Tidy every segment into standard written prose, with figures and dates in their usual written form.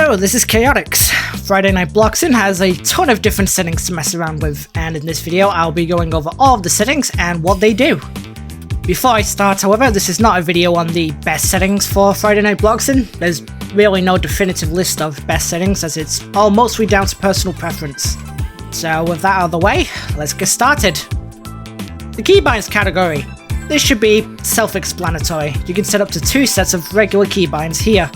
Hello, this is Chaotix. Friday Night Bloxxin has a ton of different settings to mess around with, and in this video I'll be going over all of the settings and what they do. Before I start, however, this is not a video on the best settings for Friday Night Bloxxin. There's really no definitive list of best settings, as it's all mostly down to personal preference. So with that out of the way, let's get started. The Keybinds category. This should be self-explanatory. You can set up to 2 sets of regular keybinds here.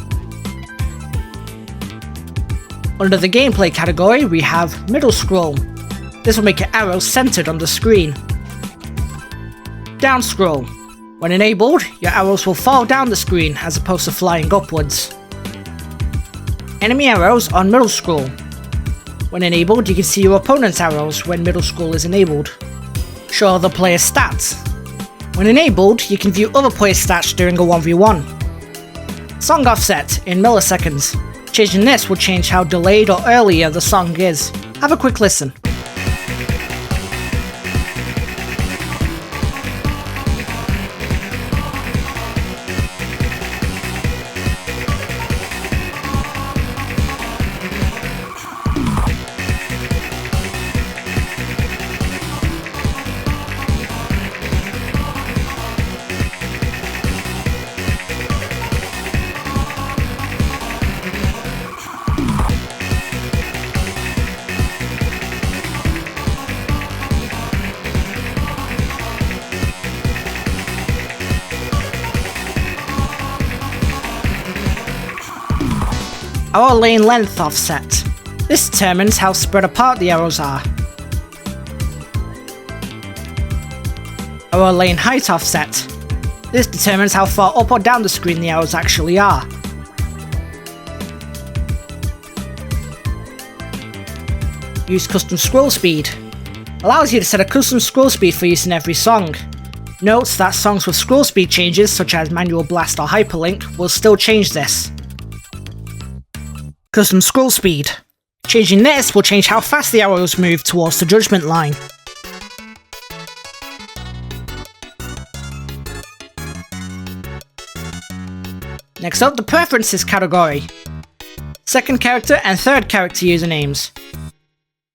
Under the gameplay category, we have middle scroll. This will make your arrows centered on the screen. Down scroll. When enabled, your arrows will fall down the screen as opposed to flying upwards. Enemy arrows on middle scroll. When enabled, you can see your opponent's arrows when middle scroll is enabled. Show other players' stats. When enabled, you can view other players' stats during a 1v1. Song offset in milliseconds. Changing this will change how delayed or earlier the song is. Have a quick listen. Arrow lane length offset. This determines how spread apart the arrows are. Arrow lane height offset. This determines how far up or down the screen the arrows actually are. Use custom scroll speed. Allows you to set a custom scroll speed for use in every song. Note that songs with scroll speed changes, such as manual blast or hyperlink, will still change this. Custom scroll speed. Changing this will change how fast the arrows move towards the judgment line. Next up, the preferences category. Second character and third character usernames.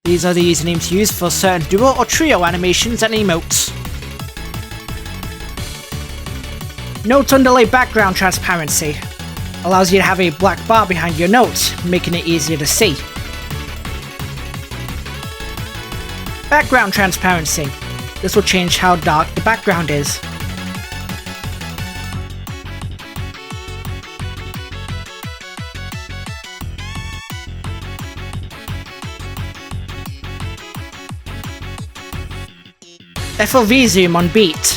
These are the usernames used for certain duo or trio animations and emotes. Note underlay background transparency. Allows you to have a black bar behind your notes, making it easier to see. Background transparency. This will change how dark the background is. FOV zoom on beat.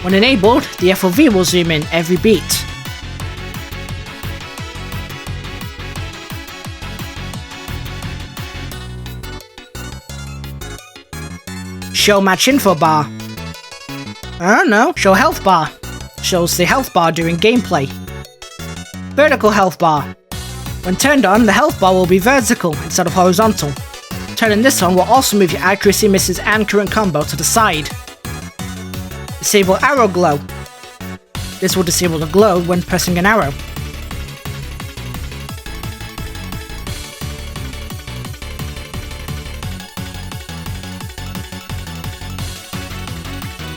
When enabled, the FOV will zoom in every beat. Show match info bar. I don't know, show health bar. Shows the health bar during gameplay. Vertical health bar. When turned on, the health bar will be vertical instead of horizontal. Turning this on will also move your accuracy, misses and current combo to the side. Disable arrow glow. This will disable the glow when pressing an arrow.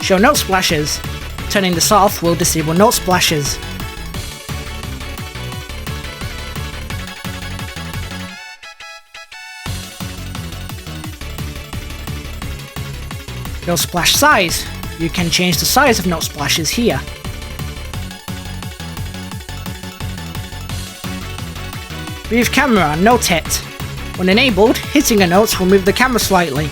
Show note splashes. Turning this off will disable note splashes. Note splash size. You can change the size of note splashes here. Move camera, note hit. When enabled, hitting a note will move the camera slightly.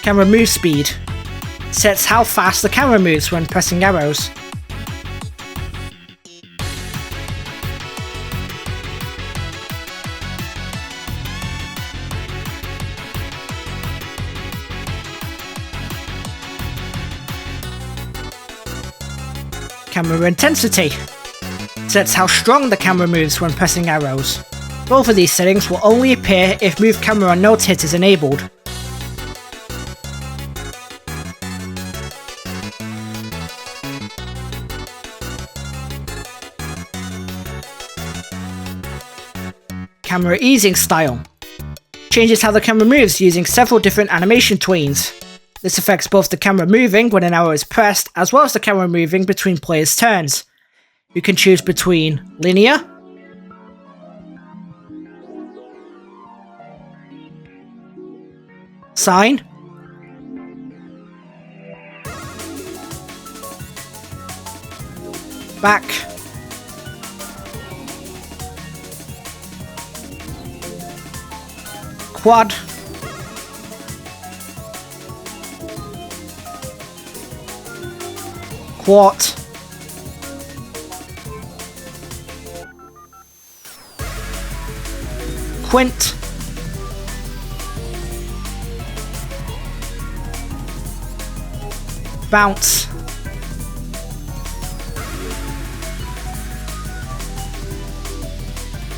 Camera move speed. Sets how fast the camera moves when pressing arrows. Camera intensity. Sets how strong the camera moves when pressing arrows. Both of these settings will only appear if move camera note hit is enabled. camera easing style. Changes how the camera moves using several different animation tweens. This affects both the camera moving when an arrow is pressed, as well as the camera moving between players' turns. You can choose between linear, sine, back, quad, quart, quint, bounce,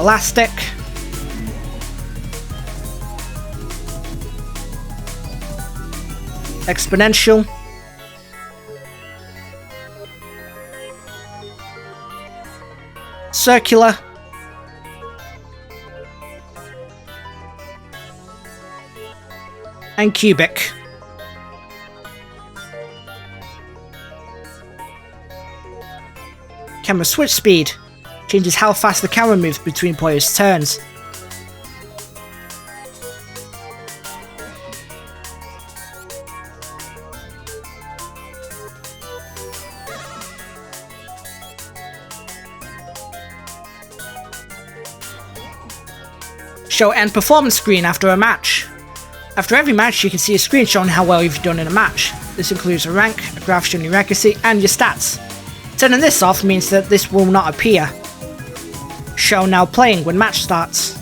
elastic, exponential, circular, and cubic. Camera switch speed changes how fast the camera moves between players' turns. Show end performance screen after a match. After every match, you can see a screen showing how well you've done in a match. This includes a rank, a graph showing your accuracy, and your stats. Turning this off means that this will not appear. Show now playing when match starts.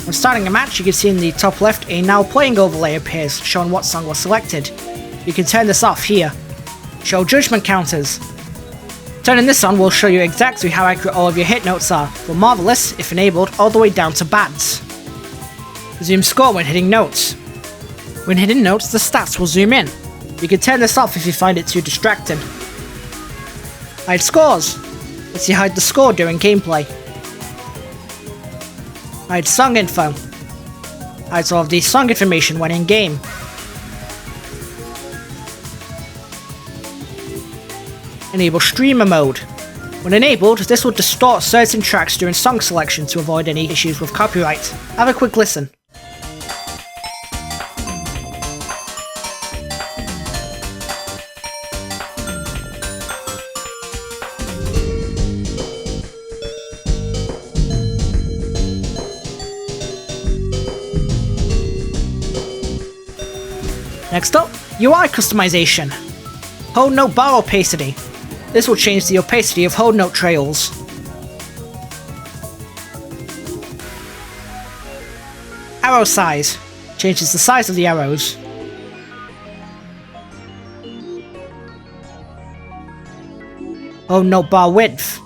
When starting a match, you can see in the top left a now playing overlay appears, showing what song was selected. You can turn this off here. Show judgment counters. Turning this on will show you exactly how accurate all of your hit notes are, from marvelous, if enabled, all the way down to bads. Zoom score when hitting notes. When hitting notes, the stats will zoom in. You can turn this off if you find it too distracting. Hide scores. Lets you hide the score during gameplay. Hide song info. Hides all of the song information when in game. Enable streamer mode. When enabled, this will distort certain tracks during song selection to avoid any issues with copyright. Have a quick listen. Next up, UI customization. Hold note bar opacity. This will change the opacity of hold note trails. Arrow size. Changes the size of the arrows. Hold note bar width.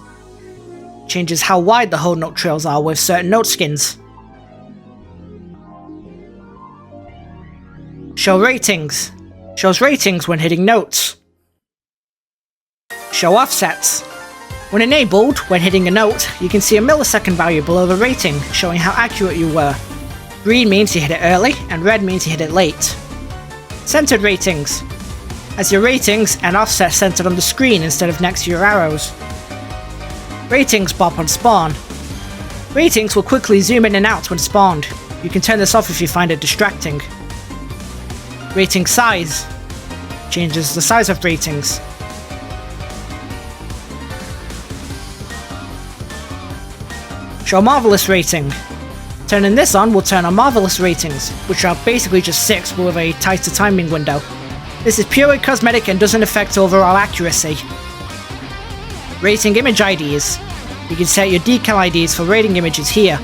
Changes how wide the hold note trails are with certain note skins. Show ratings. Shows ratings when hitting notes. Show offsets. When enabled, when hitting a note, you can see a millisecond value below the rating, showing how accurate you were. Green means you hit it early, and red means you hit it late. Centered ratings. Has your ratings and offsets centered on the screen instead of next to your arrows. Ratings bop on spawn. Ratings will quickly zoom in and out when spawned. You can turn this off if you find it distracting. Rating size. Changes the size of ratings. Show marvelous rating. Turning this on will turn on marvelous ratings, which are basically just 6 with a tighter timing window. This is purely cosmetic and doesn't affect overall accuracy. Rating image IDs. You can set your decal IDs for rating images here.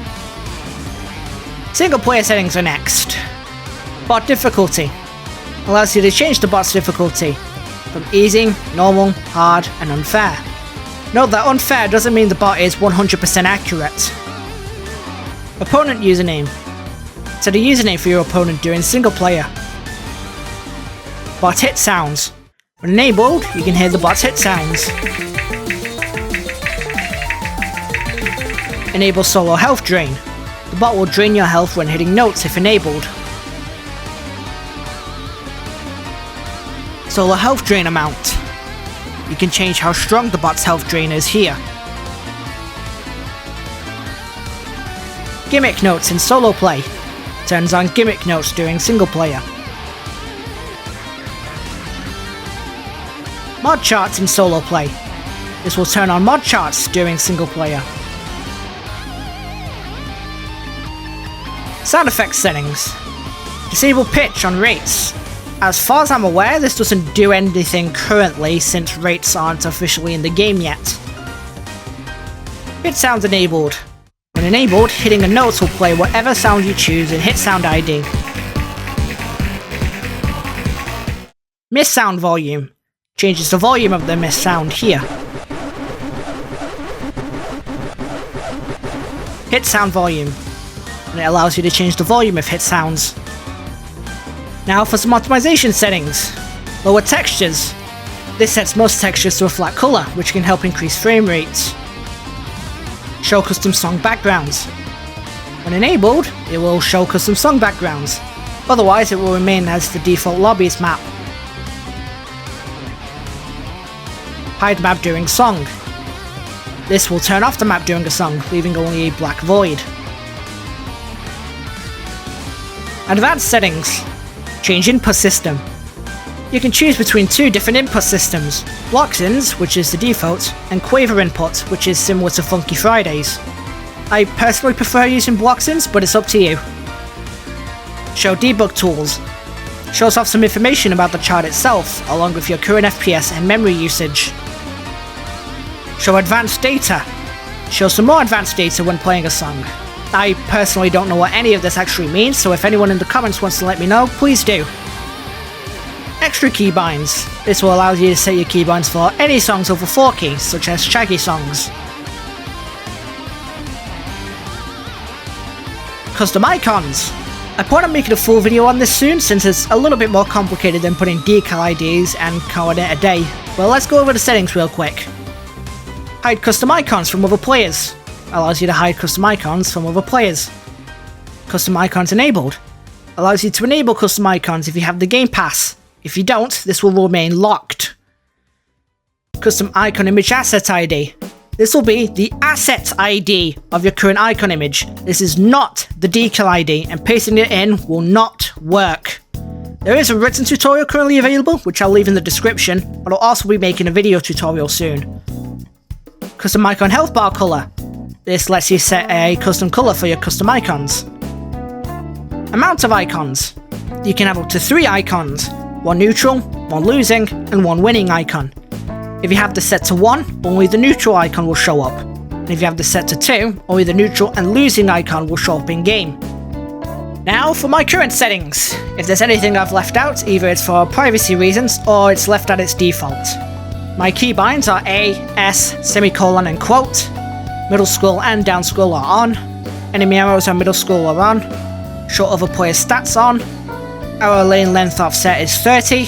Single player settings are next. Bot difficulty. Allows you to change the bot's difficulty from easy, normal, hard, and unfair. Note that unfair doesn't mean the bot is 100% accurate. Opponent username. Set a username for your opponent during single player. Bot hit sounds. When enabled, you can hear the bot's hit sounds. Enable solo health drain. The bot will drain your health when hitting notes if enabled. Solo health drain amount. You can change how strong the bot's health drain is here. Gimmick notes in solo play. Turns on gimmick notes during single player. Mod charts in solo play. This will turn on mod charts during single player. Sound effects settings. Disable pitch on rates. As far as I'm aware, this doesn't do anything currently since rates aren't officially in the game yet. Hit sounds enabled. When enabled, hitting a note will play whatever sound you choose in Hit Sound ID. Miss sound volume. Changes the volume of the miss sound here. Hit sound volume. And it allows you to change the volume of hit sounds. Now for some optimization settings. Lower textures. This sets most textures to a flat colour, which can help increase frame rates. Show custom song backgrounds. When enabled, it will show custom song backgrounds. Otherwise, it will remain as the default lobby's map. Hide map during song. This will turn off the map during a song, leaving only a black void. Advanced settings. Change input system. You can choose between two different input systems, Bloxxin's, which is the default, and Quaver input, which is similar to Funky Friday's. I personally prefer using Bloxxin's, but it's up to you. Show debug tools. Shows off some information about the chart itself, along with your current FPS and memory usage. Show advanced data. Show some more advanced data when playing a song. I personally don't know what any of this actually means, so if anyone in the comments wants to let me know, please do. Extra keybinds. This will allow you to set your keybinds for any songs over 4 keys, such as Shaggy songs. Custom icons. I plan on making a full video on this soon, since it's a little bit more complicated than putting decal IDs and calling it a day. But let's go over the settings real quick. Hide custom icons from other players. Allows you to hide custom icons from other players. Custom icons enabled. Allows you to enable custom icons if you have the Game Pass. If you don't, this will remain locked. Custom icon image asset ID. This will be the asset ID of your current icon image. This is not the decal ID, and pasting it in will not work. There is a written tutorial currently available, which I'll leave in the description, but I'll also be making a video tutorial soon. Custom icon health bar color. This lets you set a custom color for your custom icons. Amount of icons. You can have up to 3 icons. 1 neutral, 1 losing, and 1 winning icon. If you have this set to 1, only the neutral icon will show up. And if you have this set to 2, only the neutral and losing icon will show up in game. Now for my current settings. If there's anything I've left out, either it's for privacy reasons or it's left at its default. My keybinds are A, S, semicolon and quote. Middle scroll and down scroll are on. Enemy arrows on middle scroll are on. Show other players' stats on. Arrow lane length offset is 30.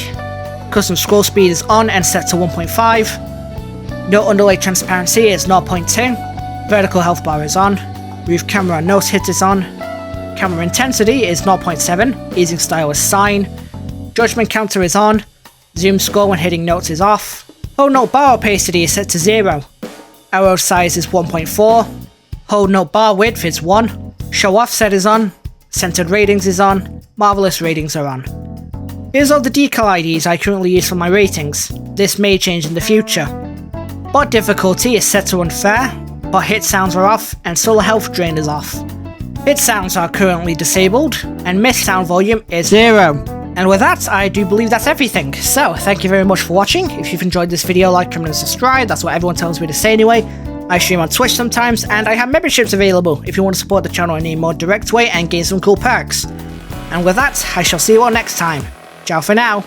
Custom scroll speed is on and set to 1.5. No underlay transparency is 0.2. Vertical health bar is on. Move camera and nose hit is on. Camera intensity is 0.7. Easing style is sign. Judgment counter is on. Zoom score when hitting notes is off. Hold note bar opacity is set to 0. Arrow size is 1.4. Hold note bar width is 1. Show offset is on. Centered ratings is on. Marvelous ratings are on. Here's all the decal IDs I currently use for my ratings. This may change in the future. Bot difficulty is set to unfair. Bot hit sounds are off and solo health drain is off. Hit sounds are currently disabled and miss sound volume is 0. And with that, I do believe that's everything. So, thank you very much for watching. If you've enjoyed this video, like, comment and subscribe. That's what everyone tells me to say anyway. I stream on Twitch sometimes, and I have memberships available if you want to support the channel in a more direct way and gain some cool perks. And with that, I shall see you all next time. Ciao for now.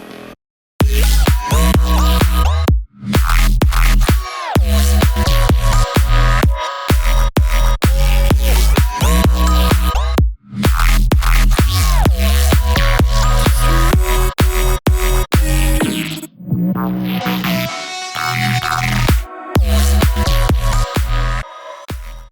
Yeah.